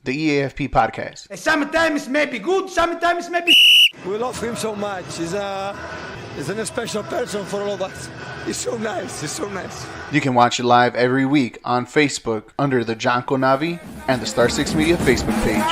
the E.A.F.P podcast. Sometimes it may be good, sometimes it may be. We love him so much. He's a special person for all of us. He's so nice. He's so nice. You can watch it live every week on Facebook under the Janko Navi and the Star 6 Media Facebook page.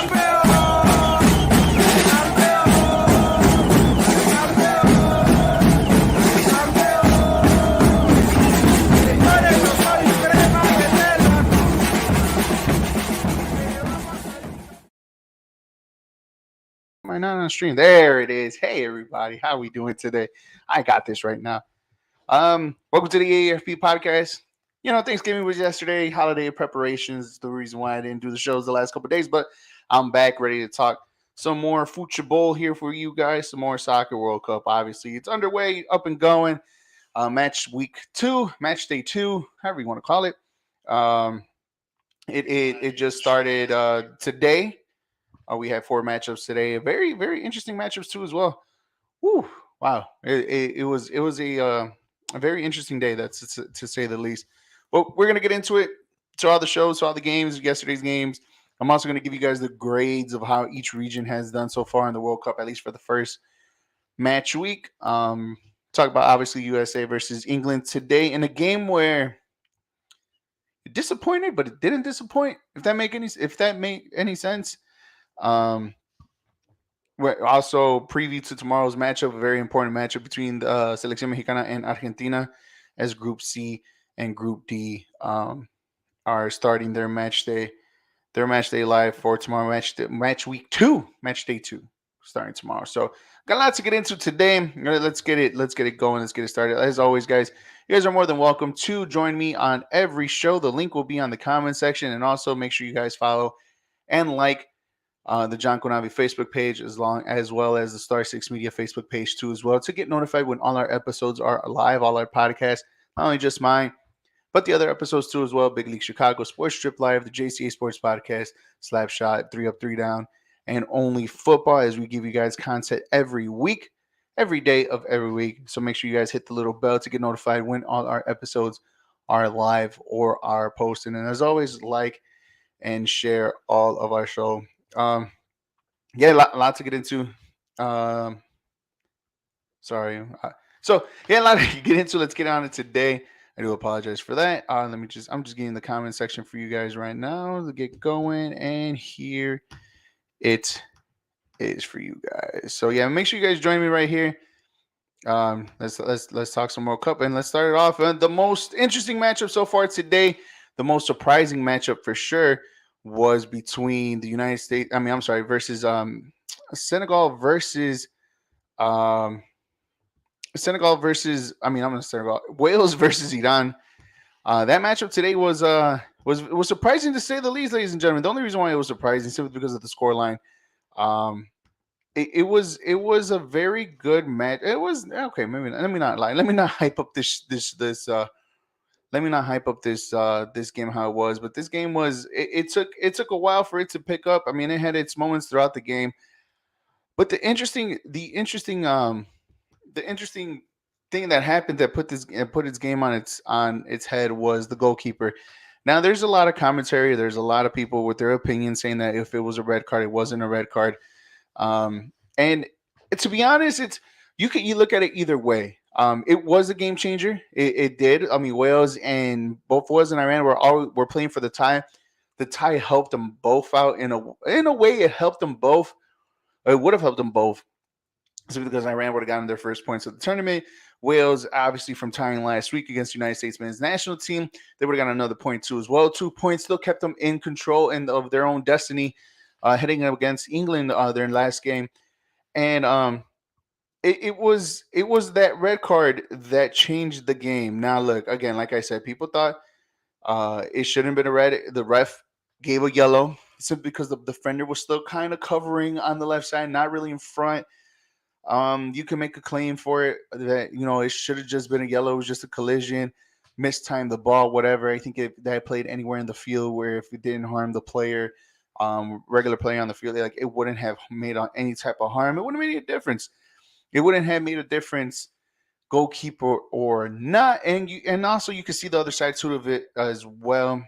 Am I not on stream? There it is. Hey everybody, how we doing today? I got this right now. Welcome to the E.A.F.P podcast. You know, Thanksgiving was yesterday. Holiday preparations is the reason why I didn't do the shows the last couple of days, but I'm back ready to talk some more football here for you guys. Some more soccer World Cup. Obviously, it's underway, up and going. Match week 2, match day 2, however you want to call it. It just started today. We had 4 matchups today. Very, very interesting matchups too as well. Woo! Wow, it was a very interesting day. That's to say the least. But we're gonna get into it. To all the shows, to all the games, yesterday's games. I'm also gonna give you guys the grades of how each region has done so far in the World Cup, at least for the first match week. Talk about obviously USA versus England today in a game where it disappointed, but it didn't disappoint. If that made any sense. We're also preview to tomorrow's matchup, a very important matchup between the Selección Mexicana and Argentina, as Group C and Group D are starting their match day live for tomorrow. Match week 2, match day 2, starting tomorrow. So got a lot to get into today. Let's get it going. Let's get it started. As always, guys, you guys are more than welcome to join me on every show. The link will be on the comment section, and also make sure you guys follow and like the John Conavi Facebook page, as well as the Star 6 Media Facebook page too, as well, to get notified when all our episodes are live, all our podcasts, not only just mine, but the other episodes too as well. Big League Chicago, Sports Strip Live, the JCA Sports Podcast, Slap Shot, 3 Up, 3 Down, and Only Football, as we give you guys content every week, every day of every week. So make sure you guys hit the little bell to get notified when all our episodes are live or are posted. And as always, like and share all of our show. Yeah, a lot to get into. Sorry. So yeah, a lot to get into. Let's get on it today. I do apologize for that. I'm just getting the comment section for you guys right now to get going, and here it is for you guys. So yeah, make sure you guys join me right here. Let's talk some more cup, and let's start it off. The most interesting matchup so far today, the most surprising matchup for sure, was between the United States. Versus Senegal versus Wales versus Iran. That matchup today was surprising to say the least, ladies and gentlemen. The only reason why it was surprising simply because of the scoreline. It was a very good match. It was okay. Maybe let me not lie. Let me not hype up this game how it was, but this game was it took a while for it to pick up. I mean, it had its moments throughout the game, but the interesting thing that happened that put its game on its head was the goalkeeper. Now, there's a lot of commentary. There's a lot of people with their opinions saying that if it was a red card, it wasn't a red card. And to be honest, you look at it either way. It was a game changer. It did. I mean, Wales and Iran were playing for the tie. The tie helped them both out in a way. It helped them both. It would have helped them both, simply because Iran would have gotten their first points of the tournament. Wales, obviously, from tying last week against the United States men's national team, they would have gotten another point too as well. 2 points still kept them in control of their own destiny, heading up against England their last game, and It was that red card that changed the game. Now, look, again, like I said, people thought it shouldn't have been a red. The ref gave a yellow simply because the defender was still kind of covering on the left side, not really in front. You can make a claim for it that, it should have just been a yellow. It was just a collision, mistimed the ball, whatever. I think if that played anywhere in the field where if it didn't harm the player, regular player on the field, like, it wouldn't have made any type of harm. It wouldn't have made a difference. It wouldn't have made a difference, goalkeeper or not. And also you can see the other side too of it as well.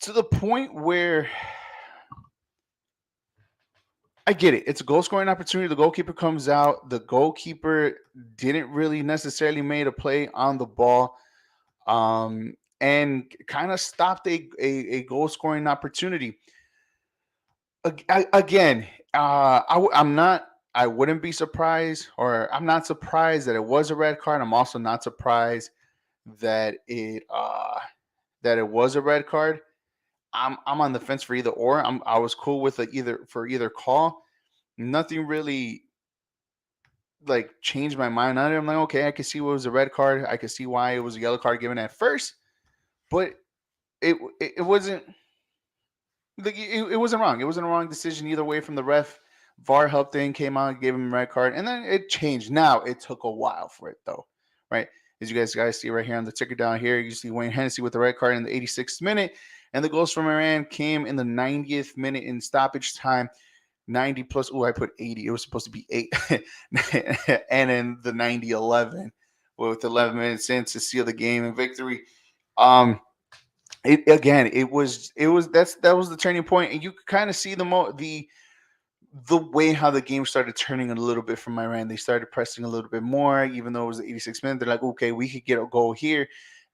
to the point where I get it. It's a goal scoring opportunity. The goalkeeper comes out. The goalkeeper didn't really necessarily made a play on the ball, and kind of stopped a goal scoring opportunity. Again, I'm not. I wouldn't be surprised, or I'm not surprised that it was a red card. I'm also not surprised that it was a red card. I'm on the fence for either or. I was cool with either call. Nothing really like changed my mind on it. I'm like, okay, I can see what was a red card. I can see why it was a yellow card given at first, but it wasn't like it wasn't wrong. It wasn't a wrong decision either way from the ref. VAR helped in, came out, gave him a red card, and then it changed. Now it took a while for it though, right? As you guys see right here on the ticker down here, you see Wayne Hennessy with the red card in the 86th minute, and the goals from Iran came in the 90th minute in stoppage time. 90 plus. Oh, I put 80. It was supposed to be 8. And in the 90-11 with 11 minutes in to seal the game and victory. Um, that was the turning point, and you could kind of see the way how the game started turning a little bit from Iran. They started pressing a little bit more, even though it was the 86th minute. They're like, okay, we could get a goal here.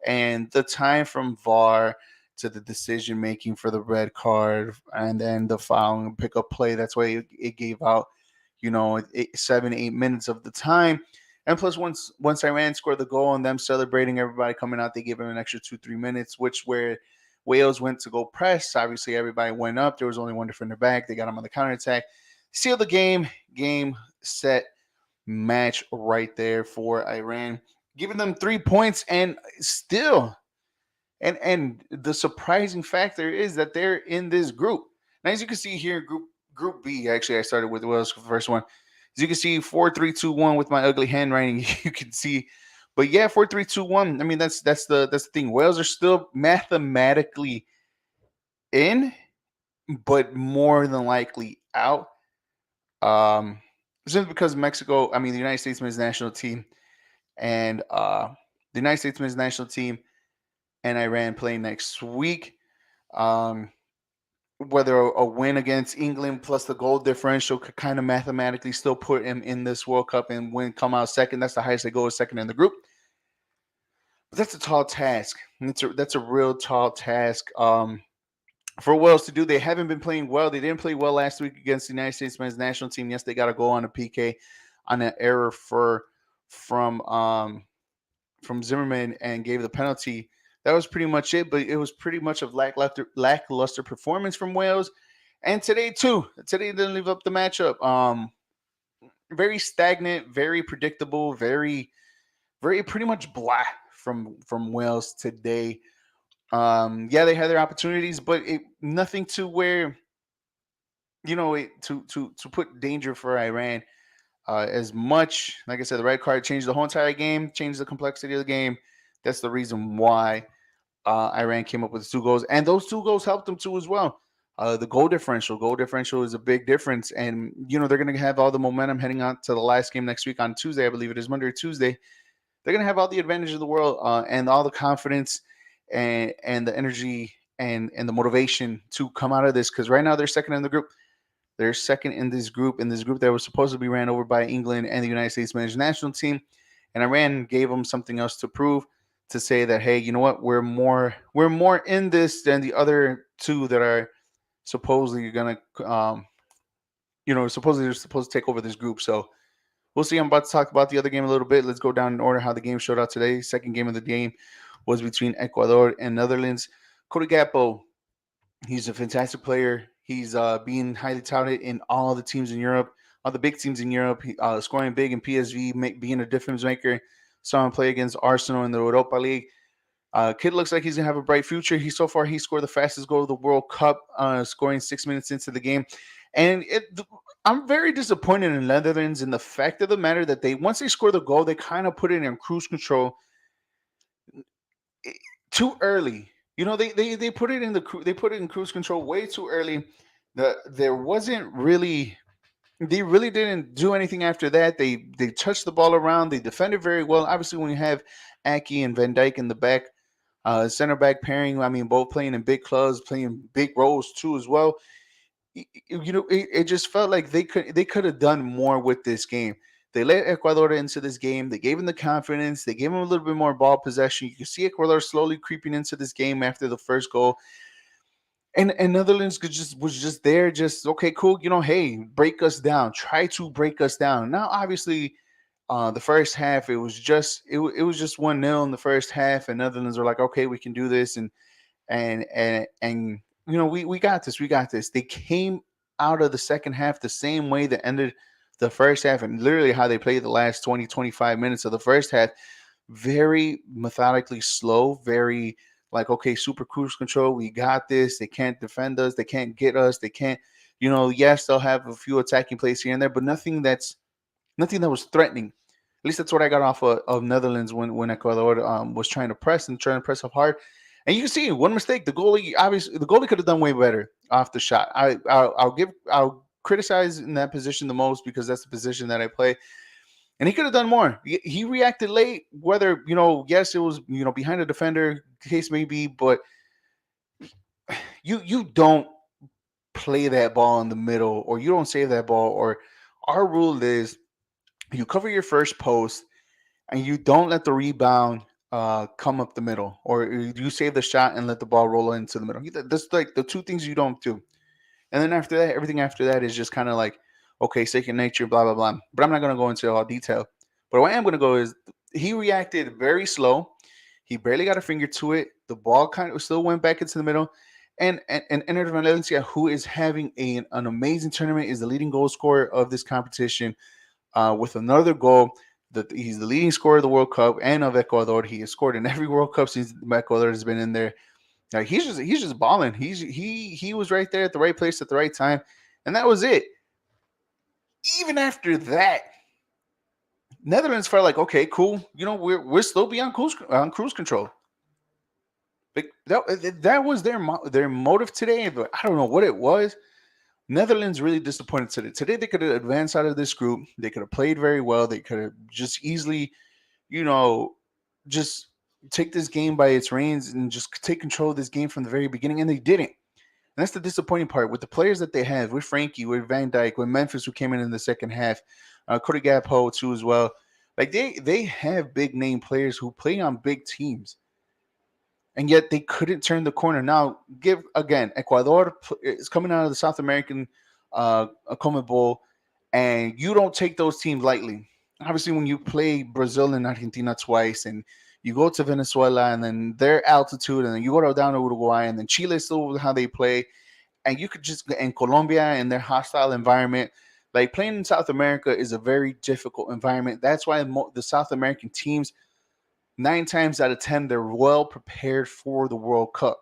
And the time from VAR to the decision making for the red card and then the foul and pickup play, that's why it gave out, 7-8 minutes of the time. And plus, once Iran scored the goal and them celebrating, everybody coming out, they gave them an extra 2-3 minutes, which where Wales went to go press. Obviously, everybody went up. There was only one defender back. They got them on the counterattack. Seal the game, set, match right there for Iran, giving them 3 points, and still, and the surprising factor is that they're in this group. Now, as you can see here, Group B. Actually, I started with Wales for the first one. As you can see, 4-3-2-1 with my ugly handwriting. You can see, but yeah, 4-3-2-1. I mean, that's the thing. Wales are still mathematically in, but more than likely out. Um, simply because Mexico, I mean, the United States men's national team and the United States men's national team and Iran play next week. Um, whether a win against England plus the goal differential could kind of mathematically still put him in this World Cup and come out second. That's the highest they go, is second in the group. But that's a tall task. That's a real tall task. For Wales to do. They haven't been playing well. They didn't play well last week against the United States men's national team. Yes, they got to go on a PK on an error from Zimmerman and gave the penalty. That was pretty much it. But it was pretty much of lackluster performance from Wales. And today too. Today didn't leave up the matchup. Very stagnant, very predictable, very pretty much blah from Wales today. Yeah, they had their opportunities, but nothing to where to put danger for Iran. As much, like I said, the red card changed the whole entire game, changed the complexity of the game. That's the reason why Iran came up with 2 goals, and those 2 goals helped them too as well. The goal differential is a big difference, and they're going to have all the momentum heading on to the last game next week on Tuesday. I believe it is Monday or Tuesday. They're going to have all the advantage of the world and all the confidence and the energy and the motivation to come out of this, because right now they're second in the group. They're second in this group that was supposed to be ran over by England and the United States men's national team, and Iran gave them something else to prove, to say that, hey, you know what, we're more in this than the other two that are supposedly going to supposedly they're supposed to take over this group. So we'll see. I'm about to talk about the other game a little bit. Let's go down in order how the game showed out today. Second game of the game was between Ecuador and Netherlands. Cody Gakpo, he's a fantastic player. He's being highly touted in all the teams in Europe, all the big teams in Europe. Scoring big in PSV, being a difference maker. Saw him play against Arsenal in the Europa League. Kid looks like he's gonna have a bright future. He scored the fastest goal of the World Cup, scoring 6 minutes into the game. And I'm very disappointed in Netherlands in the fact of the matter that once they score the goal, they kind of put it in cruise control too early. They put it in cruise control way too early. There wasn't really They really didn't do anything after that. They touched the ball around. They defended very well. Obviously, when you have Aki and Van Dijk in the back, Center back pairing. I mean, both playing in big clubs, playing big roles too as well. It just felt like they could have done more with this game. They let Ecuador into this game. They gave them the confidence. They gave them a little bit more ball possession. You can see Ecuador slowly creeping into this game after the first goal, and Netherlands was just there, just okay, cool. Hey, break us down. Try to break us down. Now, obviously, the first half it was just 1-0 in the first half, and Netherlands are like, okay, we can do this, and we got this, we got this. They came out of the second half the same way that ended the first half, and literally how they played the last 20-25 minutes of the first half, very methodically slow, very like, okay, super cruise control, we got this. They can't defend us, they can't get us, they can't, yes, they'll have a few attacking plays here and there, but nothing that was threatening. At least that's what I got off of Netherlands when Ecuador was trying to press and trying to press up hard. And you can see one mistake. The goalie could have done way better off the shot. I'll criticize in that position the most because that's the position that I play. And he could have done more. He reacted late, whether yes, it was behind a defender, case may be, but you don't play that ball in the middle, or you don't save that ball. Or our rule is you cover your first post and you don't let the rebound come up the middle, or you save the shot and let the ball roll into the middle. That's like the two things you don't do. And then after that, everything after that is just kind of like, okay, second nature, blah, blah, blah. But I'm not going to go into all detail. But what I am going to go is he reacted very slow. He barely got a finger to it. The ball kind of still went back into the middle. And Ender Valencia, who is having an amazing tournament, is the leading goal scorer of this competition with another goal. He's the leading scorer of the World Cup and of Ecuador. He has scored in every World Cup since Ecuador has been in there. Like he's just balling. He was right there at the right place at the right time, and that was it. Even after that, Netherlands felt like, okay, cool. We're still beyond cruise control. Like that was their motive today, but I don't know what it was. Netherlands really disappointed today. Today they could have advanced out of this group. They could have played very well. They could have just easily, you know, just take this game by its reins and just take control of this game from the very beginning, and they didn't. And that's the disappointing part with the players that they have, with Frankie, with Van Dijk, with Memphis, who came in the second half, Cody Gakpo too as well. Like they have big name players who play on big teams, and yet they couldn't turn the corner. Now, give again, Ecuador is coming out of the South American Bowl, and you don't take those teams lightly. Obviously, when you play Brazil and Argentina twice, and you go to Venezuela, and then their altitude, and then you go down to Uruguay, and then Chile is still how they play, and you could just in Colombia and their hostile environment. Like playing in South America is a very difficult environment. That's why the South American teams 9 times out of 10 they're well prepared for the World Cup,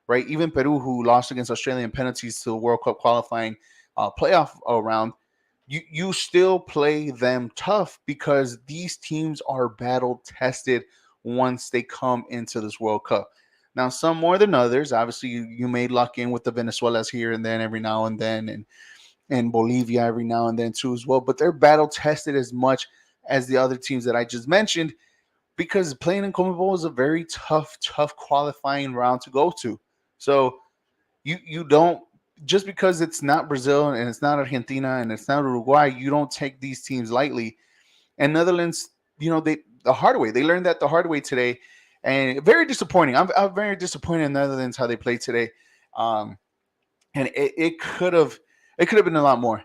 right? Even Peru, who lost against Australian penalties to the World Cup qualifying playoff round, you still play them tough because these teams are battle tested once they come into this World Cup. Now, some more than others. Obviously, you may luck in with the Venezuelas here and then every now and then, and Bolivia every now and then too as well. But they're battle tested as much as the other teams that I just mentioned, because playing in CONMEBOL is a very tough qualifying round to go to. So you don't, just because it's not Brazil and it's not Argentina and it's not Uruguay, you don't take these teams lightly. And Netherlands, they the hard way. They learned that the hard way today, and very disappointing. I'm very disappointed in Netherlands how they played today. And it could have been a lot more.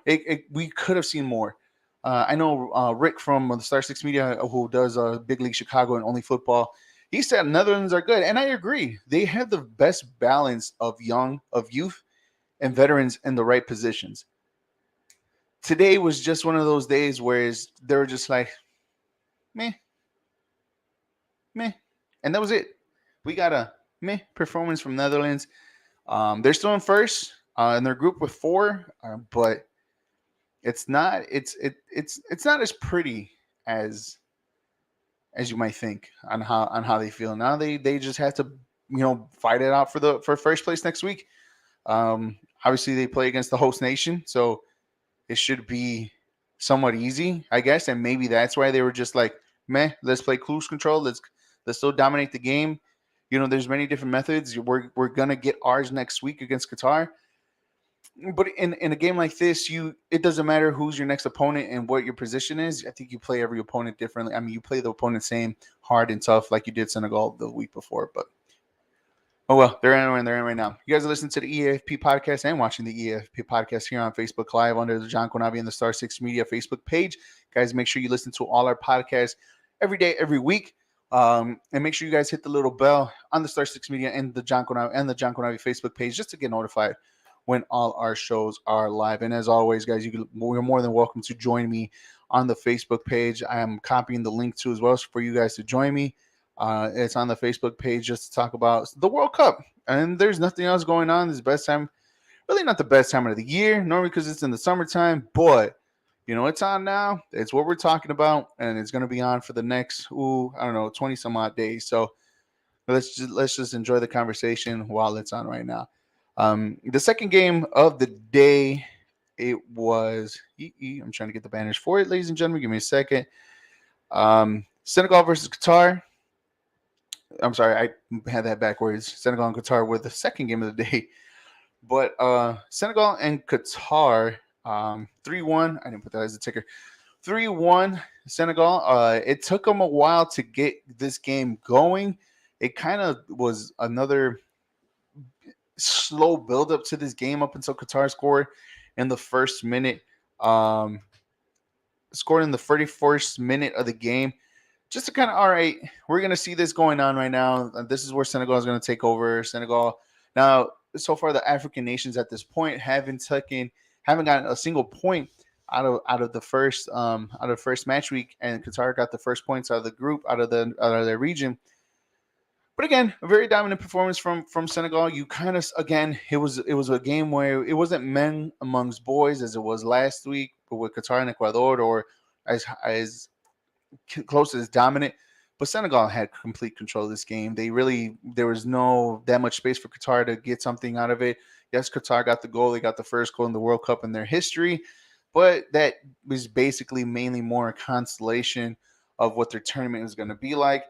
We could have seen more. I know Rick from the Star Six Media, who does Big League Chicago and Only Football. He said Netherlands are good, and I agree. They have the best balance of youth, and veterans in the right positions. Today was just one of those days where they were just like, meh, meh, and that was it. We got a meh performance from Netherlands. They're still in first in their group with four, but it's not as pretty as you might think on how they feel. Now they just have to fight it out for first place next week. Obviously they play against the host nation, so it should be somewhat easy, I guess, and maybe that's why they were just like, meh, let's play cruise control. Let's still dominate the game. There's many different methods. We're gonna get ours next week against Qatar. But in a game like this, it doesn't matter who's your next opponent and what your position is. I think you play every opponent differently. I mean, you play the opponent same hard and tough like you did Senegal the week before. But oh well, they're in right now. You guys are listening to the E.A.F.P podcast and watching the E.A.F.P podcast here on Facebook Live under the John Konavi and the Star Six Media Facebook page. Guys, make sure you listen to all our podcasts every day, every week. And make sure you guys hit the little bell on the Star Six Media and the John Konavi Facebook page just to get notified when all our shows are live. And as always, guys, you're more than welcome to join me on the Facebook page. I am copying the link to as well for you guys to join me. It's on the Facebook page just to talk about the World Cup. And there's nothing else going on. This is the best time, really not the best time of the year, normally because it's in the summertime, but it's on now. It's what we're talking about, and it's going to be on for the next, I don't know, 20 some odd days. So let's just enjoy the conversation while it's on right now. The second game of the day, it was I'm trying to get the banners for it, ladies and gentlemen. Give me a second. Senegal versus Qatar. I'm sorry, I had that backwards. Senegal and Qatar were the second game of the day. But Senegal and Qatar, 3-1. I didn't put that as a ticker. 3-1 Senegal. It took them a while to get this game going. It kind of was another slow build up to this game up until Qatar scored in the first minute. Scored in the 31st minute of the game. Just to kind of, all right, we're going to see this going on right now. This is where Senegal is going to take over. Senegal. Now, so far, the African nations at this point haven't gotten a single point out of the first match week, and Qatar got the first points out of the group, out of their region. But again, a very dominant performance from Senegal. You kind of, again, it was a game where it wasn't men amongst boys as it was last week, but with Qatar and Ecuador, or as close as dominant. But Senegal had complete control of this game. There was no that much space for Qatar to get something out of it. Yes, Qatar got the goal. They got the first goal in the World Cup in their history, but that was basically mainly more a constellation of what their tournament was going to be like.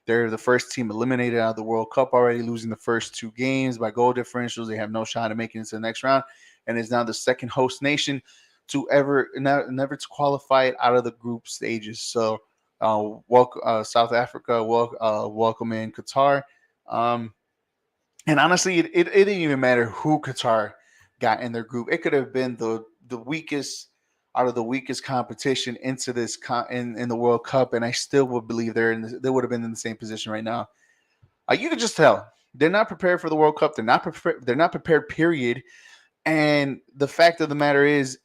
They're the first team eliminated out of the World Cup already, losing the first two games by goal differentials. They have no shot at making it to the next round, and is now the second host nation to never to qualify it out of the group stages. So, South Africa, welcome in Qatar. And honestly, it didn't even matter who Qatar got in their group. It could have been the weakest out of the weakest competition into this in the World Cup, and I still would believe they would have been in the same position right now. You could just tell they're not prepared for the World Cup. They're not prepared. They're not prepared. Period. And the fact of the matter is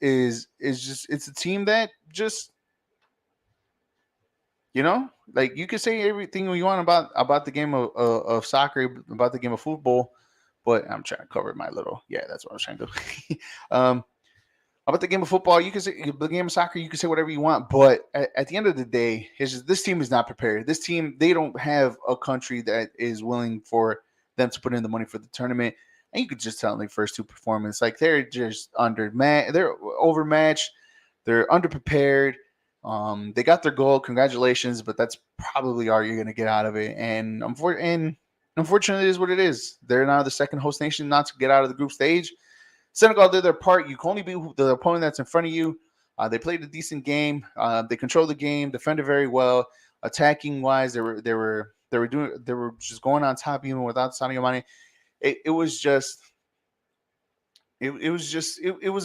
just it's a team that just like you could say everything you want about the game of soccer, about the game of football, but I'm trying to cover my little that's what I was trying to do. About the game of football, you can say the game of soccer, you can say whatever you want, but at the end of the day, this team is not prepared. This team, they don't have a country that is willing for them to put in the money for the tournament. And you could just tell in the first two performances, like they're just they're overmatched, they're underprepared. They got their goal, congratulations, but that's probably all you're going to get out of it. And unfortunately, it is what it is. They're now the second host nation not to get out of the group stage. Senegal did their part. You can only be the opponent that's in front of you. They played a decent game. They controlled the game, defended very well. Attacking wise, they were just going on top even without Sadio Mane. It was a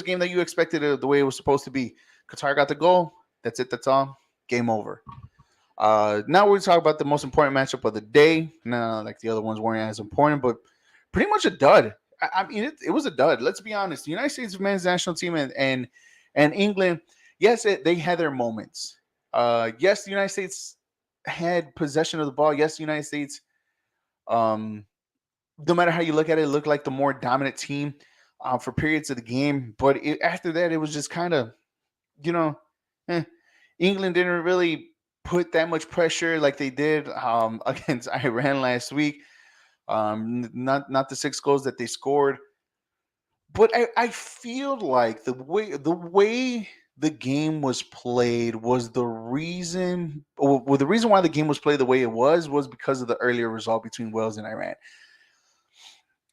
game that you expected the way it was supposed to be. Qatar got the goal. That's it. That's all. Game over. Now we're talking about the most important matchup of the day. No, like the other ones weren't as important, but pretty much a dud. I mean, it was a dud. Let's be honest. The United States men's national team and England, yes, they had their moments. Yes, the United States had possession of the ball. Yes, the United States, no matter how you look at it, looked like the more dominant team for periods of the game. But after that, it was just kind of, England didn't really put that much pressure like they did against Iran last week. Not the 6 goals that they scored, but I feel like the way the game was played was the reason, well, the reason why the game was played the way it was because of the earlier result between Wales and Iran.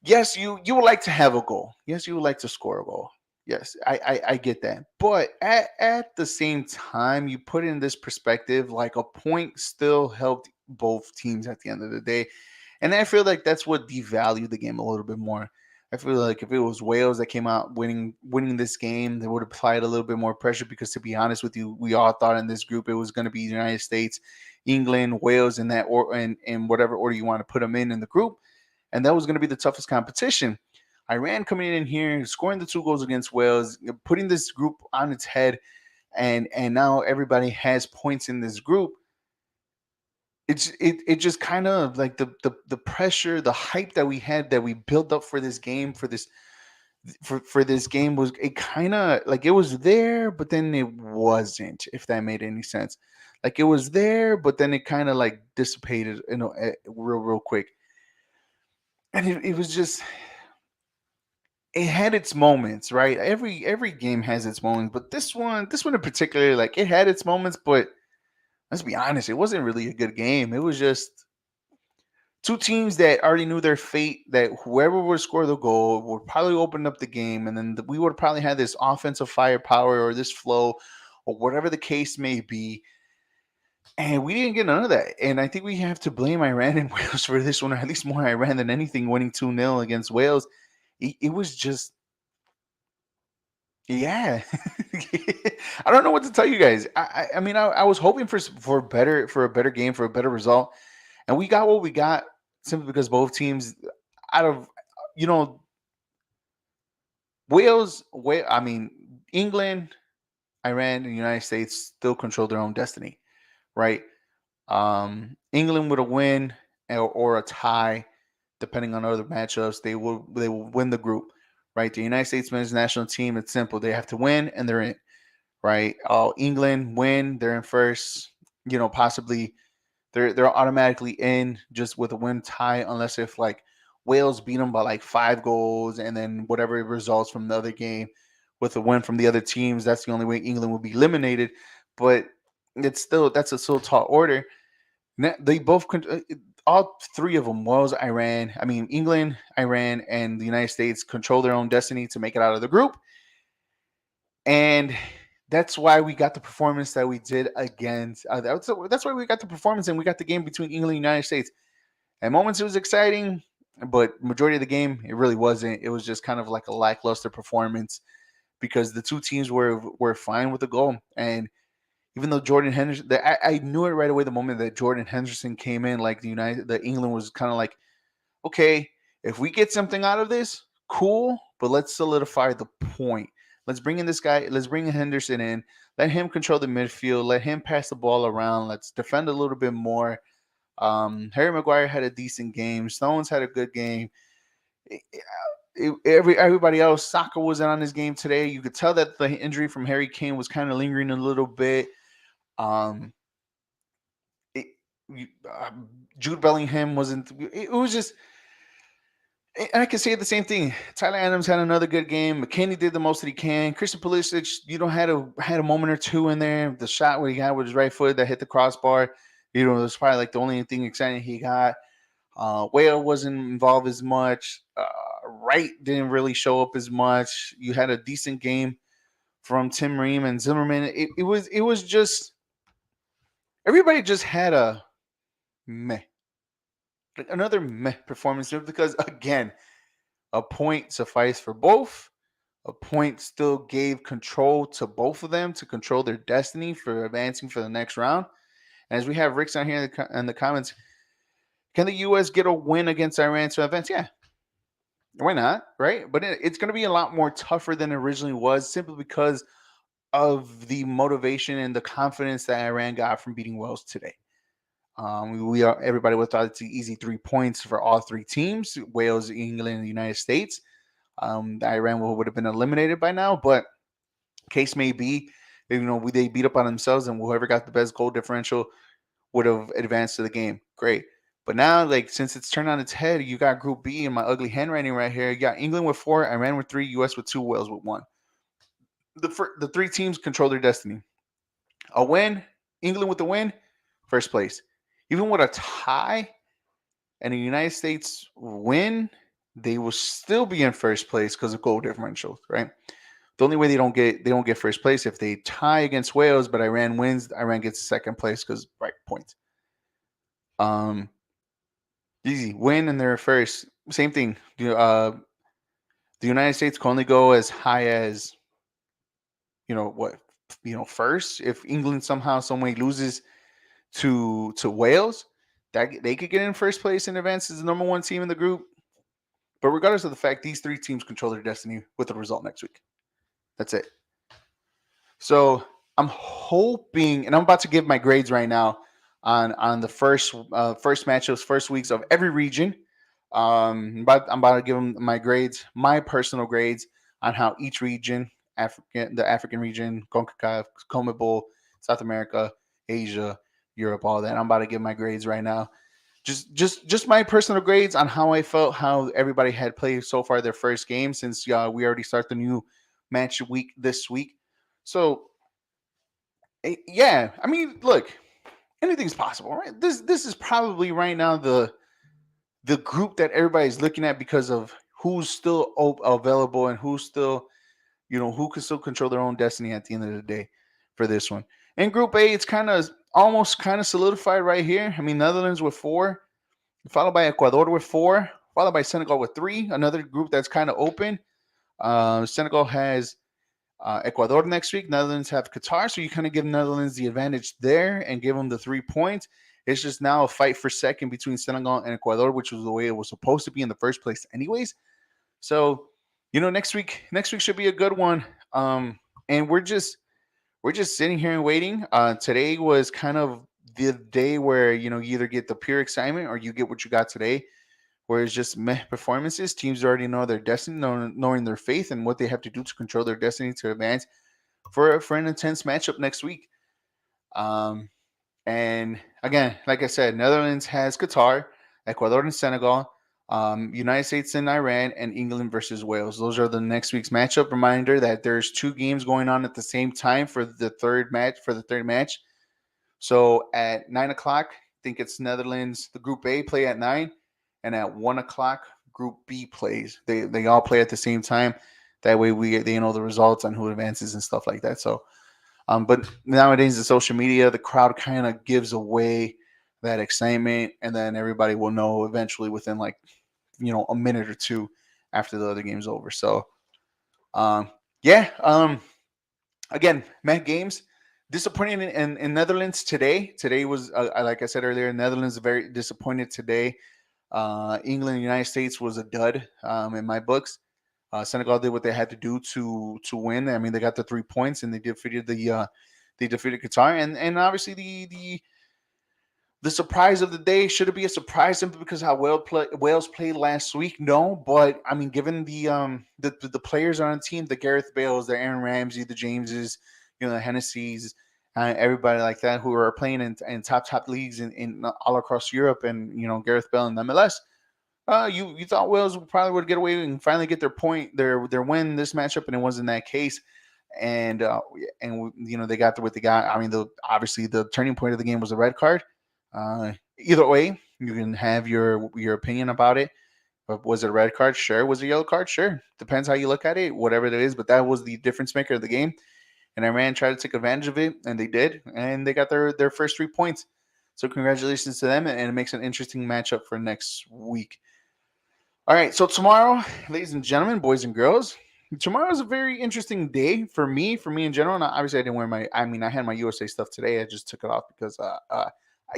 Yes, you would like to have a goal. Yes, you would like to score a goal. Yes, I get that. But at the same time, you put in this perspective, like a point still helped both teams at the end of the day. And I feel like that's what devalued the game a little bit more. I feel like if it was Wales that came out winning this game, they would have applied a little bit more pressure because, to be honest with you, we all thought in this group it was going to be the United States, England, Wales, in that or in whatever order you want to put them in the group, and that was going to be the toughest competition. Iran coming in here, scoring the 2 goals against Wales, putting this group on its head, and now everybody has points in this group. It just kind of like the pressure, the hype that we had, that we built up for this game, for this game, was, it kind of like it was there, but then it wasn't, if that made any sense. Like it was there, but then it kind of like dissipated, real quick. And it was just, it had its moments, right? Every game has its moments, but this one in particular, like, it had its moments, but let's be honest, it wasn't really a good game. It was just two teams that already knew their fate, that whoever would score the goal would probably open up the game, and then we would probably have this offensive firepower or this flow or whatever the case may be. And we didn't get none of that. And I think we have to blame Iran and Wales for this one, or at least more Iran than anything, winning 2-0 against Wales. It was just, yeah. I don't know what to tell you guys. I mean, I was hoping for a better game, for a better result, and we got what we got simply because both teams, out of, you know, I mean, England, Iran, and the United States still control their own destiny, right? England with a win or a tie, depending on other matchups, they will win the group, right? The United States men's national team, it's simple. They have to win and they're in, right? England win, they're in first. Possibly they're automatically in just with a win tie, unless if like Wales beat them by like 5 goals, and then whatever results from the other game with a win from the other teams, that's the only way England will be eliminated. But that's a still tall order. They both all three of them, Wales, Iran, I mean England, Iran, and the United States, control their own destiny to make it out of the group. And that's why we got the performance that we did against. That's why we got the performance, and we got the game between England and the United States. At moments, it was exciting, but majority of the game, it really wasn't. It was just kind of like a lackluster performance because the two teams were fine with the goal. And even though Jordan Henderson, I knew it right away the moment that Jordan Henderson came in, like the England was kind of like, okay, if we get something out of this, cool, but let's solidify the point. Let's bring in this guy. Let's bring Henderson in. Let him control the midfield. Let him pass the ball around. Let's defend a little bit more. Harry Maguire had a decent game. Stones had a good game. Everybody else, Saka wasn't on his game today. You could tell that the injury from Harry Kane was kind of lingering a little bit. Um, it, Jude Bellingham wasn't. It was just. And I can say the same thing. Tyler Adams had another good game. McKennie did the most that he can. Christian Pulisic, had a moment or two in there. The shot where he got with his right foot that hit the crossbar, it was probably like the only thing exciting he got. Whale wasn't involved as much. Wright didn't really show up as much. You had a decent game from Tim Ream and Zimmerman. It was just, everybody just had a meh, like another meh performance, because again, a point sufficed for both. A point still gave control to both of them to control their destiny for advancing for the next round. And as we have Rick's on here in the comments, can the U.S. get a win against Iran to advance? Yeah, why not, right? But it's going to be a lot more tougher than it originally was, simply because of the motivation and the confidence that Iran got from beating Wales today. Everybody would have thought it's an easy 3 points for all three teams: Wales, England, and the United States. Iran would have been eliminated by now, but case may be, they beat up on themselves, and whoever got the best goal differential would have advanced to the game. Great. But now, like, since it's turned on its head, you got Group B in my ugly handwriting right here. You got England with 4, Iran with 3, US with 2, Wales with 1. the three teams control their destiny. A win, England with a win, first place. Even with a tie and the United States win, they will still be in first place because of goal differential, right? The only way they don't get first place if they tie against Wales, but Iran wins. Iran gets second place because right points. Um, Easy win and they're first. Same thing. The United States can only go as high as what first. If England somehow some way loses to Wales, that they could get in first place and advance as the number one team in the group. But regardless of the fact, these three teams control their destiny with the result next week. That's it. So I'm hoping, and I'm about to give my grades right now on the first matchups, first weeks of every region. I'm about to give them my grades, my personal grades on how each region, the African region, CONCACAF, CONMEBOL, South America, Asia, Europe, all that. I'm about to give my grades right now. Just my personal grades on how I felt, how everybody had played so far their first game since we already start the new match week this week. So yeah, I mean, look, anything's possible, right? This is probably right now the group that everybody's looking at because of who's still available and who's still who can still control their own destiny at the end of the day for this one. In Group A, it's almost kind of solidified right here. I mean, Netherlands with 4, followed by Ecuador with 4, followed by Senegal with 3. Another group that's kind of open. Senegal has Ecuador next week. Netherlands have Qatar, so you kind of give Netherlands the advantage there and give them the 3 points. It's just now a fight for second between Senegal and Ecuador, which was the way it was supposed to be in the first place, anyways. So, next week should be a good one. And we're just sitting here and waiting. Today was kind of the day where you either get the pure excitement or you get what you got today, where it's just meh performances. Teams already know their destiny, knowing their faith and what they have to do to control their destiny to advance for an intense matchup next week. Um, and again, like I said, Netherlands has Qatar, Ecuador and Senegal, United States and Iran, and England versus Wales. Those are the next week's matchup. Reminder that there's 2 games going on at the same time for the third match. So at 9 o'clock, I think it's Netherlands. The Group A play at 9, and at 1 o'clock, Group B plays. They all play at the same time. That way they know the results on who advances and stuff like that. So, but nowadays the social media, the crowd kind of gives away that excitement, and then everybody will know eventually within a minute or two after the other game's over. So, yeah. Again, Met games disappointing in Netherlands today. Today was, like I said earlier, Netherlands very disappointed today. England and United States was a dud in my books. Senegal did what they had to do to win. I mean, they got the 3 points and they defeated Qatar, and obviously the surprise of the day. Should it be a surprise simply because how Wales played last week? No, but I mean, given the players on the team, the Gareth Bales, the Aaron Ramsey, the Jameses, the Hennessy's, everybody like that who are playing in top leagues in all across Europe, and Gareth Bale and MLS. You thought Wales probably would get away and finally get their win this matchup, and it wasn't that case. And they got what they got. I mean, obviously the turning point of the game was a red card. Either way, you can have your opinion about it. But was it a red card? Sure. Was it a yellow card? Sure. Depends how you look at it, whatever it is. But that was the difference maker of the game. And Iran tried to take advantage of it, and they did. And they got their first 3 points. So congratulations to them, and it makes an interesting matchup for next week. All right, so tomorrow, ladies and gentlemen, boys and girls, tomorrow is a very interesting day for me in general. And obviously, I didn't wear I had my USA stuff today. I just took it off because I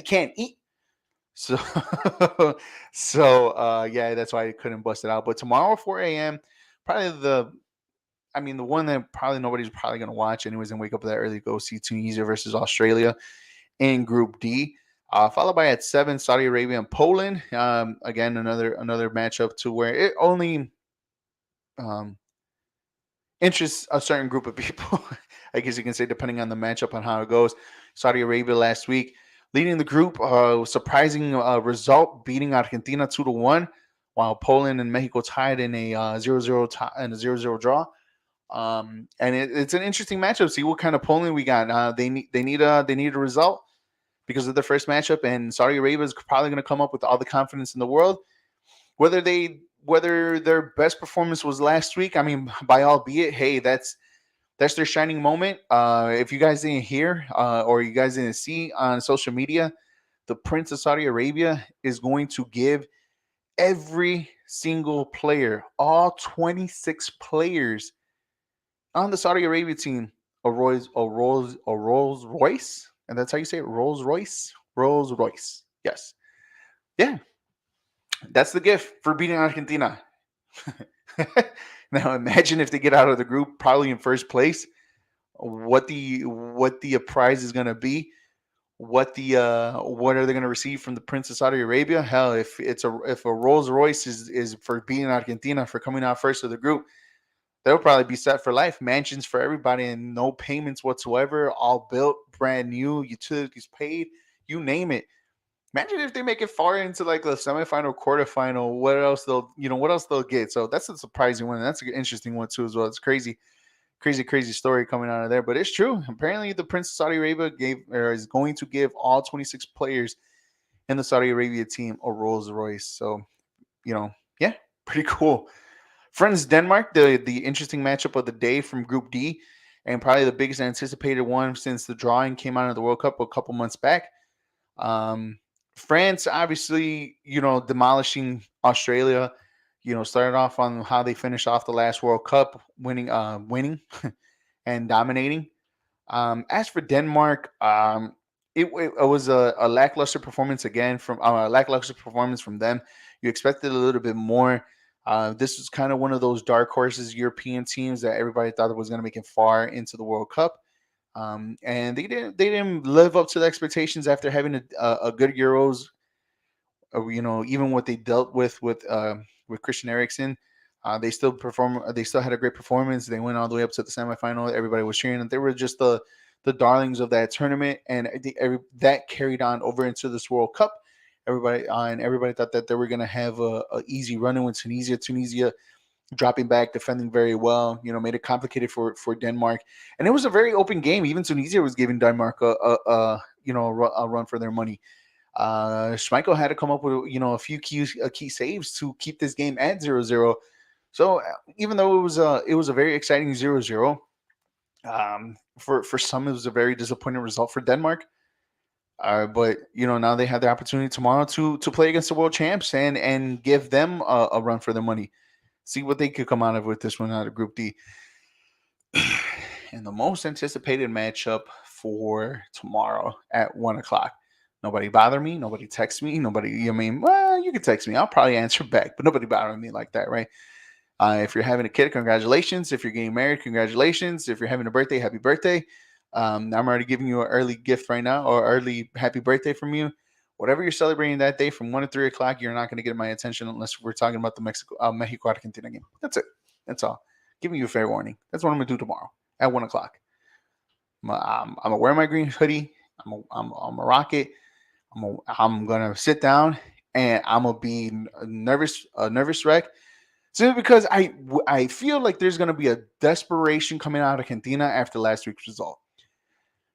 can't eat. So, yeah, that's why I couldn't bust it out. But tomorrow, 4 a.m., probably the one that probably nobody's probably going to watch anyways and wake up that early, go see Tunisia versus Australia in Group D. Followed by at 7, Saudi Arabia and Poland. Again, another matchup to where it only interests a certain group of people. I guess you can say, depending on the matchup on how it goes. Saudi Arabia last week leading the group, surprising result, beating Argentina 2-1, while Poland and Mexico tied in a 0-0 draw. And it's an interesting matchup. See what kind of polling we got. They need a result because of the first matchup, and Saudi Arabia is probably going to come up with all the confidence in the world. Whether their best performance was last week, I mean, by all be it, hey, that's their shining moment. If you guys didn't hear or you guys didn't see on social media, the Prince of Saudi Arabia is going to give every single player, all 26 players on the Saudi Arabia team, a Rolls Royce, and that's how you say it, Rolls Royce, Rolls Royce. Yes, yeah, that's the gift for beating Argentina. Now imagine if they get out of the group, probably in first place. What the prize is going to be? What are they going to receive from the Prince of Saudi Arabia? Hell, if a Rolls Royce is for beating Argentina for coming out first of the group, they'll probably be set for life. Mansions for everybody and no payments whatsoever, all built, brand new, utilities paid, you name it. Imagine if they make it far into like the semifinal, quarterfinal. What else they'll get? So that's a surprising one. That's an interesting one too as well. It's crazy, crazy, crazy story coming out of there. But it's true. Apparently, the Prince of Saudi Arabia is going to give all 26 players in the Saudi Arabia team a Rolls Royce. So yeah, pretty cool. Friends, Denmark, the interesting matchup of the day from Group D, and probably the biggest anticipated one since the drawing came out of the World Cup a couple months back. Um, France, obviously, demolishing Australia. Started off on how they finished off the last World Cup, winning and dominating. As for Denmark, it was a lackluster performance again from lackluster performance from them. You expected a little bit more. This was kind of one of those dark horses European teams that everybody thought was going to make it far into the World Cup, and they didn't live up to the expectations after having a good Euros. Even what they dealt with Christian Eriksen, they still had a great performance. They went all the way up to the semifinal. Everybody was cheering, and they were just the darlings of that tournament, and I think that carried on over into this World Cup. Everybody thought that they were going to have a easy run-in with Tunisia. Tunisia dropping back, defending very well. Made it complicated for Denmark, and it was a very open game. Even Tunisia was giving Denmark a run for their money. Schmeichel had to come up with a few key saves to keep this game at 0-0. So even though it was a very exciting 0-0, for some it was a very disappointing result for Denmark. But now they have the opportunity tomorrow to play against the world champs and give them a run for their money. See what they could come out of with this one out of Group D. And the most anticipated matchup for tomorrow at 1 o'clock. Nobody bother me. Nobody text me. Nobody. Well, you can text me. I'll probably answer back, but nobody bother me like that, right? If you're having a kid, congratulations. If you're getting married, congratulations. If you're having a birthday, happy birthday. I'm already giving you an early gift right now, or early happy birthday from you. Whatever you're celebrating that day from 1 to 3 o'clock, you're not going to get my attention unless we're talking about the Mexico Argentina game. That's it. That's all. Giving you a fair warning. That's what I'm going to do tomorrow at 1 o'clock. I'm going to wear my green hoodie. I'm going to rock it. I'm going to sit down and I'm going to be a nervous wreck. Simply because I feel like there's going to be a desperation coming out of Argentina after last week's result.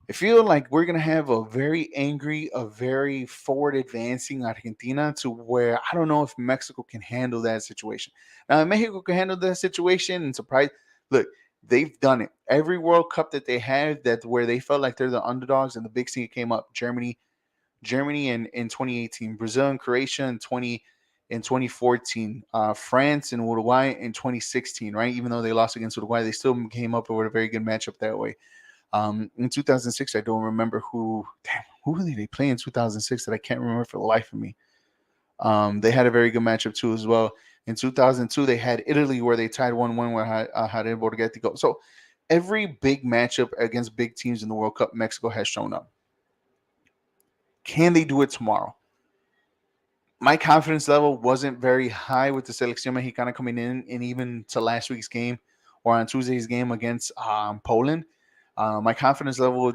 I feel like we're going to have a very angry, a very forward advancing Argentina to where I don't know if Mexico can handle that situation. Now, if Mexico can handle that situation and surprise, look, they've done it. Every World Cup that they had where they felt like they're the underdogs and the big scene came up. Germany in 2018, Brazil and Croatia in 2014, France and Uruguay in 2016, right? Even though they lost against Uruguay, they still came up with a very good matchup that way. In 2006, I don't remember who did they play in 2006 that I can't remember for the life of me. They had a very good matchup too as well. In 2002, they had Italy where they tied 1-1 where had Borghetti go. So every big matchup against big teams in the World Cup, Mexico has shown up. Can they do it tomorrow? My confidence level wasn't very high with the Selección Mexicana coming in, and even to last week's game or on Tuesday's game against Poland. My confidence level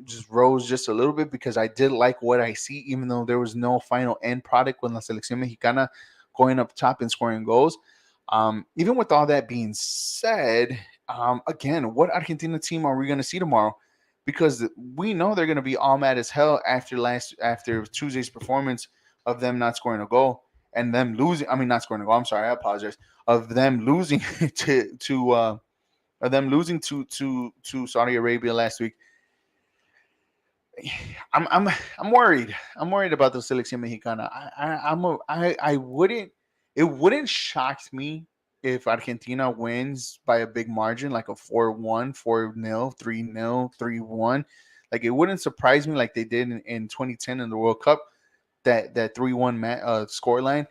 just rose just a little bit because I did like what I see, even though there was no final end product with La Selección Mexicana going up top and scoring goals. Even with all that being said, Again, what Argentina team are we going to see tomorrow? Because we know they're going to be all mad as hell after Tuesday's performance of them not scoring a goal and them losing. I mean, not scoring a goal. I'm sorry, I apologize. Of them losing to Saudi Arabia last week. I'm worried. I'm worried about the selección mexicana. I wouldn't. It wouldn't shock me if Argentina wins by a big margin, like a 4-1, 4-0, 3-0, 3-1. Like it wouldn't surprise me like they did in 2010 in the World Cup. That 3-1 scoreline.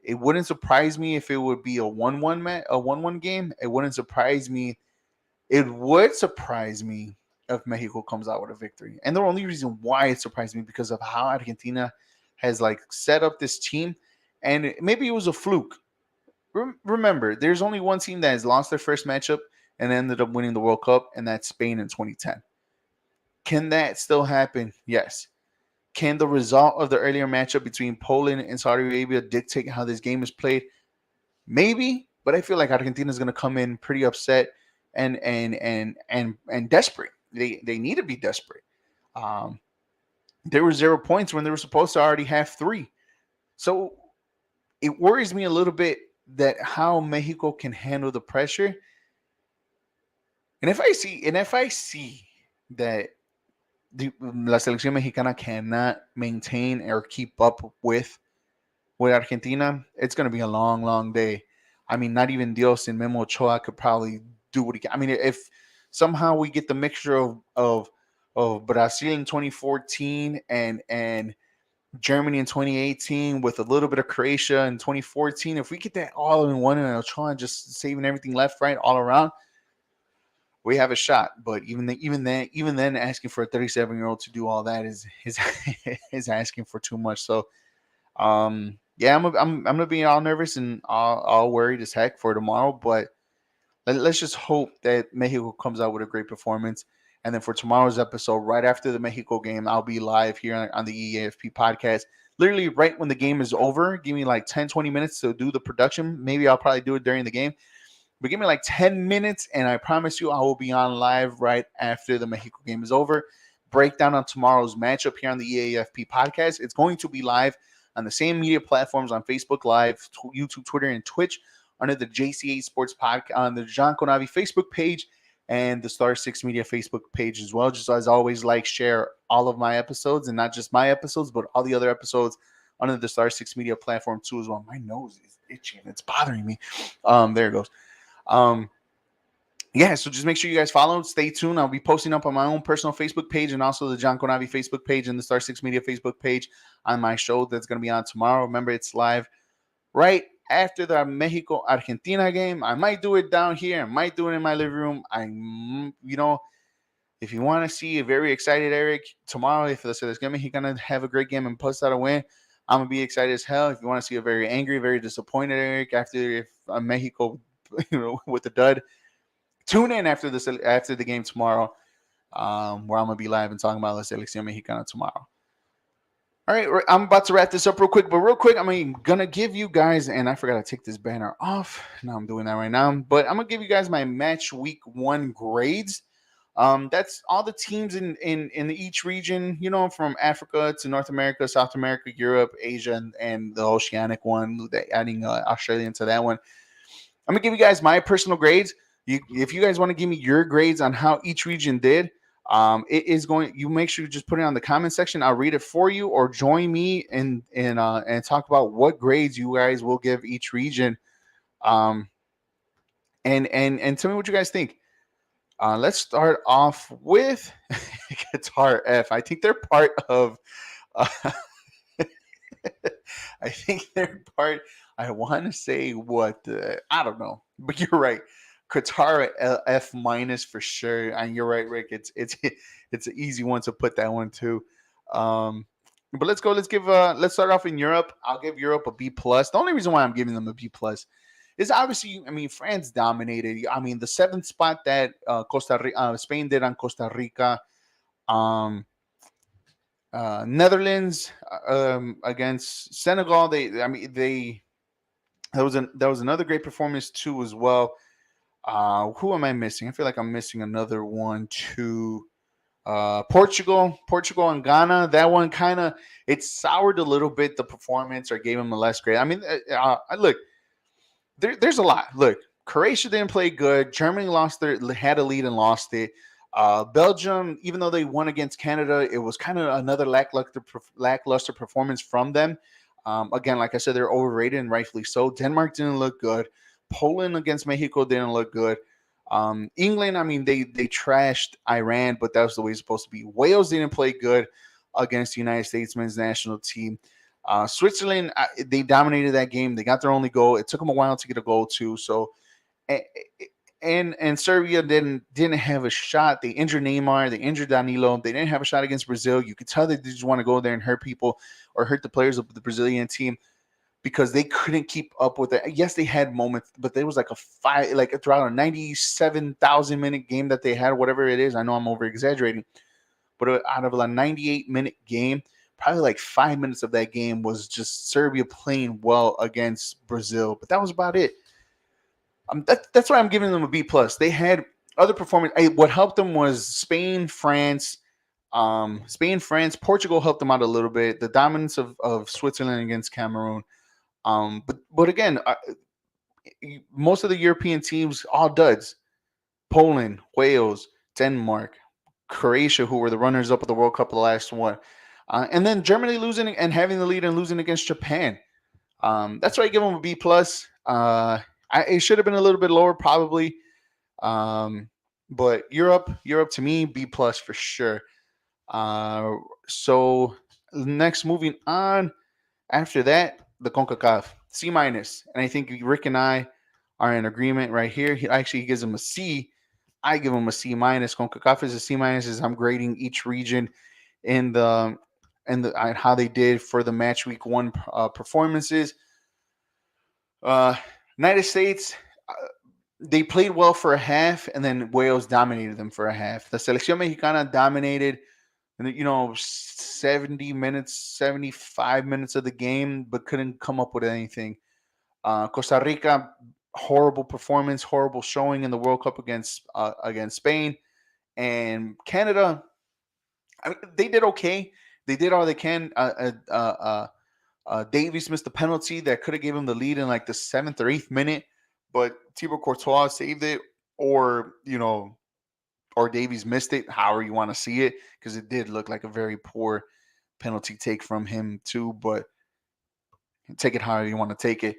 It wouldn't surprise me if it would be a 1-1 game. It wouldn't surprise me. It would surprise me if Mexico comes out with a victory. And the only reason why it surprised me because of how Argentina has like set up this team, and maybe it was a fluke. Remember, there's only one team that has lost their first matchup and ended up winning the World Cup, and that's Spain in 2010. Can that still happen? Yes. Can the result of the earlier matchup between Poland and Saudi Arabia dictate how this game is played? Maybe, but I feel like Argentina is going to come in pretty upset and desperate. They need to be desperate. Um, there were 0 points when they were supposed to already have three. So it worries me a little bit that how Mexico can handle the pressure. And if I see that la selección mexicana cannot maintain or keep up with Argentina, it's going to be a long, long day. I mean, not even Dios and Memo Ochoa could probably do what he can. I mean, if somehow we get the mixture of Brazil in 2014 and Germany in 2018 with a little bit of Croatia in 2014, if we get that all in one and Ochoa just saving everything left, right, all around, we have a shot. But even then, asking for a 37-year-old to do all that is asking for too much. So yeah, I'm gonna be all nervous and all worried as heck for tomorrow. But let's just hope that Mexico comes out with a great performance. And then for tomorrow's episode, right after the Mexico game, I'll be live here on the E.A.F.P podcast. Literally right when the game is over, give me like 10, 20 minutes to do the production. Maybe I'll probably do it during the game. But give me like 10 minutes, and I promise you I will be on live right after the Mexico game is over. Breakdown on tomorrow's matchup here on the E.A.F.P podcast. It's going to be live on the same media platforms on Facebook Live, YouTube, Twitter, and Twitch under the JCA Sports Podcast, on the John Conavi Facebook page and the Star 6 Media Facebook page as well. Just as always, like, share all of my episodes, and not just my episodes, but all the other episodes under the Star 6 Media platform too as well. My nose is itching. It's bothering me. There it goes. Yeah, so just make sure you guys follow. Stay tuned. I'll be posting up on my own personal Facebook page and also the John Conavi Facebook page and the Star 6 Media Facebook page on my show that's going to be on tomorrow. Remember, it's live right after the Mexico Argentina game. I might do it down here. I might do it in my living room. If you want to see a very excited Eric tomorrow, if the Selección Mexicana have a great game and post out a win, I'm going to be excited as hell. If you want to see a very angry, very disappointed Eric if Mexico, with the dud, tune in after the game tomorrow, where I'm gonna be live and talking about La Selección Mexicana tomorrow. All right, I'm about to wrap this up real quick, I'm gonna give you guys, and I forgot to take this banner off. Now I'm doing that right now, but I'm gonna give you guys my match week 1 grades. That's all the teams in each region, from Africa to North America, South America, Europe, Asia, and the Oceanic one, adding Australia into that one. I'm gonna give you guys my personal grades. If you guys want to give me your grades on how each region did, it is going. You make sure you just put it on the comment section. I'll read it for you, or join me and talk about what grades you guys will give each region. And tell me what you guys think. Let's start off with Guitar F. I think they're part of. I think they're part. I want to say what I don't know, but you're right. Qatar F minus for sure, and you're right, Rick. It's an easy one to put that one too. But let's go. Let's start off in Europe. I'll give Europe a B plus. The only reason why I'm giving them a B plus is obviously, France dominated. The 7th spot that Spain did on Costa Rica. Netherlands against Senegal. That was another great performance too as well. Who am I missing? I feel like I'm missing another one too. Portugal and Ghana. That one kind of it soured a little bit the performance or gave them a less grade. I mean, look, there's a lot. Look, Croatia didn't play good. Germany lost their had a lead and lost it. Belgium, even though they won against Canada, it was kind of another lackluster performance from them. Again, like I said, they're overrated and rightfully so. Denmark didn't look good. Poland against Mexico didn't look good. England, I mean, they trashed Iran, but that was the way it's supposed to be. Wales didn't play good against the United States men's national team. Switzerland, they dominated that game. They got their only goal. It took them a while to get a goal too. So, and Serbia didn't have a shot. They injured Neymar. They injured Danilo. They didn't have a shot against Brazil. You could tell they just want to go there and hurt people or hurt the players of the Brazilian team because they couldn't keep up with it. Yes, they had moments, but there was like throughout a 97,000 minute game that they had, whatever it is. I know I'm over exaggerating, but out of a 98-minute game, probably like 5 minutes of that game was just Serbia playing well against Brazil. But that was about it. That's why I'm giving them a B plus. They had other performance. What helped them was Spain, France. Portugal helped them out a little bit. The dominance of Switzerland against Cameroon. But again, most of the European teams all duds. Poland, Wales, Denmark, Croatia, who were the runners up of the World Cup the last one, and then Germany losing and having the lead and losing against Japan. That's why I give them a B plus. It should have been a little bit lower probably, but Europe to me B plus for sure. So next moving on after that the CONCACAF C minus, and I think Rick and I are in agreement right here. He gives them a C. I give them a C minus. CONCACAF is a C minus as I'm grading each region in the how they did for the match week one performances. United States, they played well for a half, and then Wales dominated them for a half. The Selección Mexicana dominated, 70 minutes, 75 minutes of the game, but couldn't come up with anything. Costa Rica, horrible performance, horrible showing in the World Cup against Spain, and Canada. I mean, they did okay. They did all they can. Davies missed a penalty that could have given him the lead in like the 7th or 8th minute, but Thibaut Courtois saved it, or or Davies missed it. However you want to see it, because it did look like a very poor penalty take from him too. But take it however you want to take it.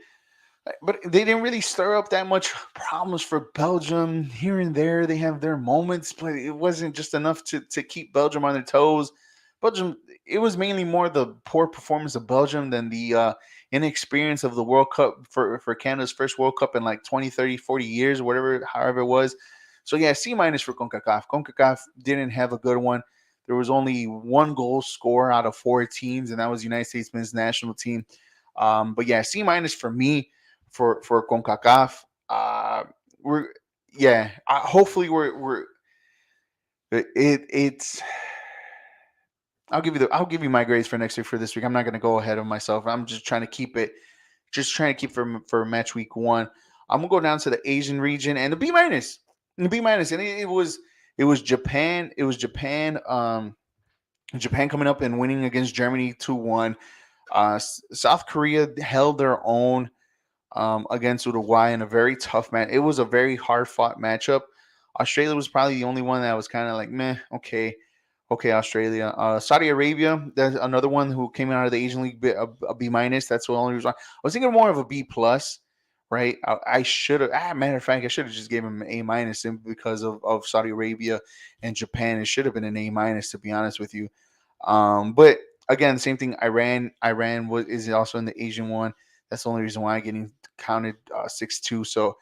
But they didn't really stir up that much problems for Belgium. Here and there, they have their moments, but it wasn't just enough to keep Belgium on their toes. Belgium, it was mainly more the poor performance of Belgium than the inexperience of the World Cup for Canada's first World Cup in like 20, 30, 40 years, whatever, however it was. So, yeah, C minus for CONCACAF. CONCACAF didn't have a good one. There was only one goal score out of 4 teams, and that was the United States men's national team. But, yeah, C minus for me for CONCACAF. We're yeah. Hopefully we're it's. I'll give you my grades for next week for this week. I'm not going to go ahead of myself. I'm just trying to keep it. Just trying to keep for match week one. I'm gonna go down to the Asian region and the B minus. The B minus, and it was Japan. It was Japan. Japan coming up and winning against Germany 2-1. South Korea held their own against Uruguay in a very tough match. It was a very hard fought matchup. Australia was probably the only one that was kind of like, meh, okay, Australia. Saudi Arabia, there's another one who came out of the Asian League, a B minus. That's the only reason. I was thinking more of a B plus, right? I should have. Matter of fact, I should have just gave him an A minus simply because of Saudi Arabia and Japan. It should have been an A minus, to be honest with you. But again, same thing. Iran is also in the Asian one. That's the only reason why I'm getting counted 6-2. So,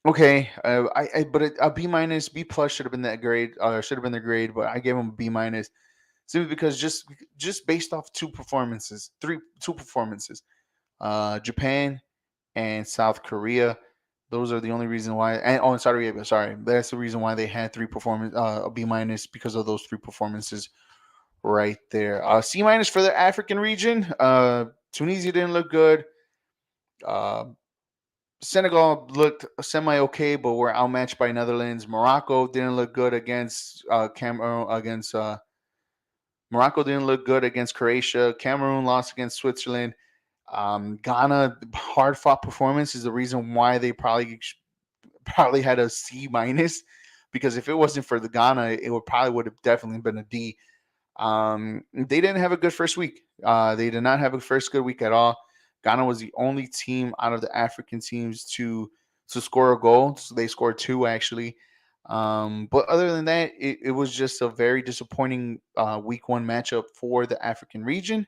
okay, but a B minus, B plus should have been that grade. Should have been the grade, but I gave him a B minus simply because just based off two performances, Japan and South Korea. Those are the only reason why. And Saudi Arabia, sorry, that's the reason why they had a B minus because of those 3 performances right there. C minus for the African region. Tunisia didn't look good. Senegal looked semi-okay, but were outmatched by Netherlands. Morocco didn't look good against Cameroon. Morocco didn't look good against Croatia. Cameroon lost against Switzerland. Ghana, hard-fought performance is the reason why they probably had a C minus, because if it wasn't for the Ghana, it would have definitely been a D. They didn't have a good first week. They did not have a first good week at all. Ghana was the only team out of the African teams to score a goal. So they scored two actually. But other than that, it was just a very disappointing week one matchup for the African region.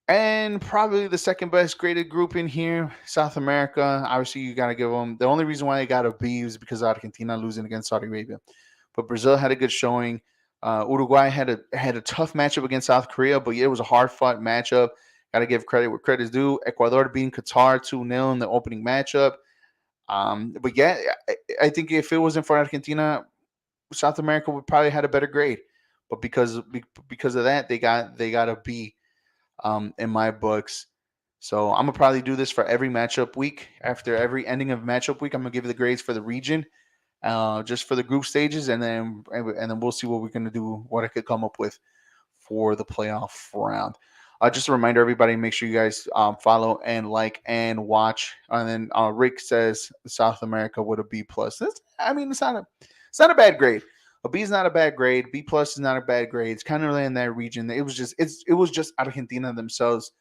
And probably the second best graded group in here, South America. Obviously, you got to give them the only reason why they got a B is because of Argentina losing against Saudi Arabia. But Brazil had a good showing. Uruguay had a tough matchup against South Korea, but it was a hard fought matchup. Got to give credit where credit's due. Ecuador beating Qatar 2-0 in the opening matchup. But yeah, I think if it wasn't for Argentina, South America would probably had a better grade. But because of that, they got a B in my books. So I'm gonna probably do this for every matchup week. After every ending of matchup week, I'm gonna give you the grades for the region, just for the group stages, and then we'll see what we're gonna do, what I could come up with for the playoff round. Just a reminder, everybody, make sure you guys follow and like and watch. And then Rick says South America with a B plus. It's not a bad grade. A B is not a bad grade. B plus is not a bad grade. It's kind of in that region. It was just Argentina themselves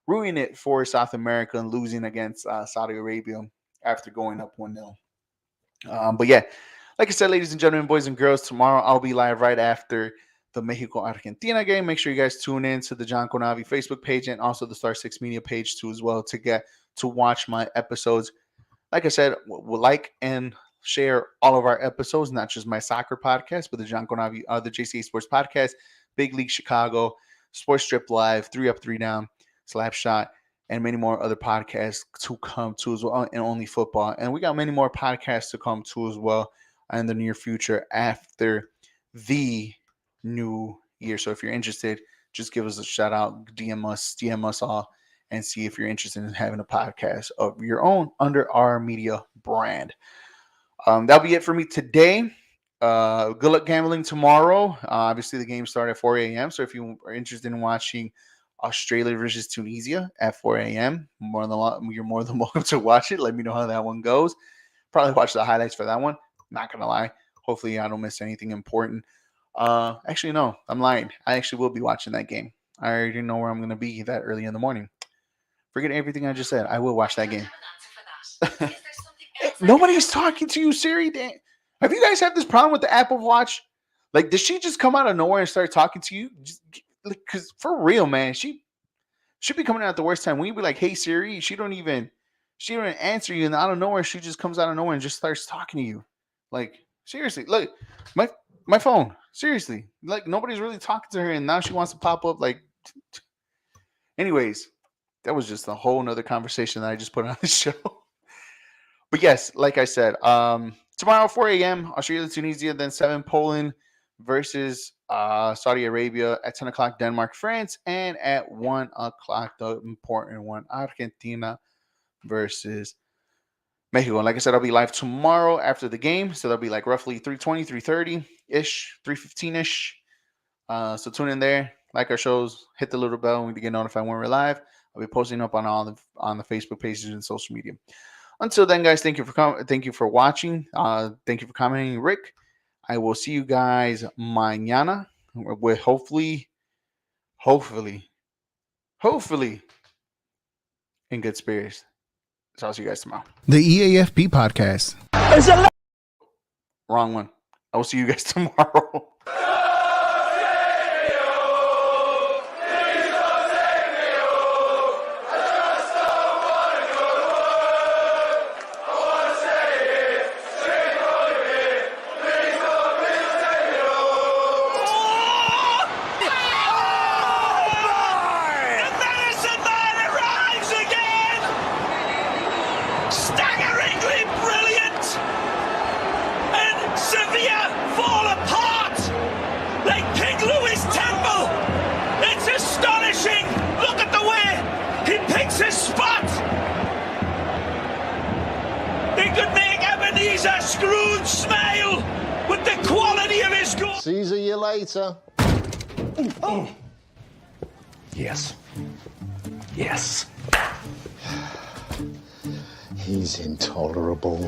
ruining it for South America and losing against Saudi Arabia after going up 1-0. But yeah, like I said, ladies and gentlemen, boys and girls, tomorrow I'll be live right after the Mexico-Argentina game. Make sure you guys tune in to the John Conavi Facebook page and also the Star 6 Media page too as well to watch my episodes. Like I said, we'll like and share all of our episodes, not just my soccer podcast, but the John Conavi, the JCA Sports Podcast, Big League Chicago, Sports Strip Live, 3 Up, 3 Down, Slap Shot, and many more other podcasts to come too as well, and Only Football. And we got many more podcasts to come too as well in the near future after the new year. So if you're interested, just give us a shout out, DM us all, and see if you're interested in having a podcast of your own under our media brand. That'll be it for me today. Good luck gambling tomorrow. Obviously, the game started at 4 a.m. So if you are interested in watching Australia versus Tunisia at 4 a.m., you're more than welcome to watch it. Let me know how that one goes. Probably watch the highlights for that one. Not going to lie. Hopefully, I don't miss anything important. Actually, no, I'm lying. I actually will be watching that game. I already know where I'm going to be that early in the morning. Forget everything I just said. I will watch that game. Nobody's talking to you, Siri. Dan. Have you guys had this problem with the Apple Watch? Like, does she just come out of nowhere and start talking to you? Because for real, man, she should be coming out at the worst time. When you be like, "Hey Siri," she don't even answer you, and out of nowhere, she just comes out of nowhere and just starts talking to you. Like, seriously, look, my phone. Seriously, like nobody's really talking to her, and now she wants to pop up. Like, anyways, that was just a whole nother conversation that I just put on the show. But yes, like I said, tomorrow 4 a.m. Australia, Tunisia, then 7 Poland versus Saudi Arabia, at 10 o'clock Denmark, France, and at 1 o'clock the important one, Argentina versus Mexico. And like I said, I'll be live tomorrow after the game, so that'll be like roughly 3:20, 3:30-ish, 3:15-ish. So tune in there, like our shows, hit the little bell to get notified when we're live. I'll be posting up on the Facebook pages and social media. Until then, guys, thank you for watching. Thank you for commenting, Rick. I will see you guys mañana with hopefully in good spirits. So I'll see you guys tomorrow. The E.A.F.P podcast. Wrong one. I will see you guys tomorrow. He's a screwed smile with the quality of his goal. See you later. Oh. Yes. Yes. He's intolerable.